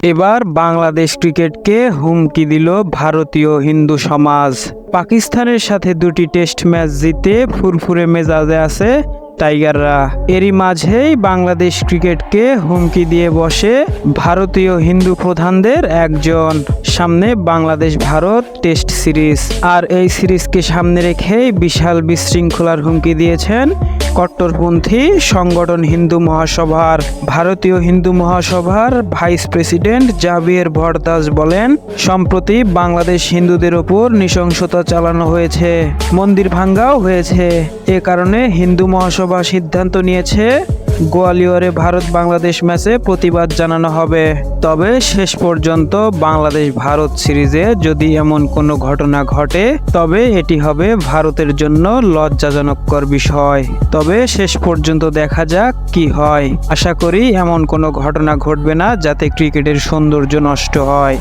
এবার বাংলাদেশ ক্রিকেটকে হুমকি দিল ভারতীয় হিন্দু সমাজ। পাকিস্তানের সাথে 2টি টেস্ট ম্যাচ জিতে ফুরফুরে মেজাজে আছে টাইগাররা। এরই মাঝেই বাংলাদেশ ক্রিকেটকে হুমকি দিয়ে বসে ভারতীয় হিন্দু প্রধানদের একজন। সামনে বাংলাদেশ ভারত টেস্ট সিরিজ, আর এই সিরিজকে সামনে রেখেই বিশাল বিশৃঙ্খলার হুমকি দিয়েছেন কট্টরপন্থী সংগঠন হিন্দু মহাসভার। ভারতীয় হিন্দু মহাসভার ভাইস প্রেসিডেন্ট জাবির ভরদ্বাজ বলেন, সম্প্রতি বাংলাদেশ হিন্দুদের ওপর নৃশংসতা চালানো হয়েছে, মন্দির ভাঙ্গাও হয়েছে। এ কারণে হিন্দু মহাসভা সিদ্ধান্ত নিয়েছে গোয়ালিয়রে ভারত বাংলাদেশ ম্যাচে প্রতিবাদ জানানো হবে। তবে শেষ পর্যন্ত বাংলাদেশ ভারত সিরিজে যদি এমন কোনো ঘটনা ঘটে তবে এটি হবে ভারতের জন্য লজ্জাজনকর বিষয়। তবে শেষ পর্যন্ত দেখা যাক কি হয়। আশা করি এমন কোনো ঘটনা ঘটবে না যাতে ক্রিকেটের সৌন্দর্য নষ্ট হয়।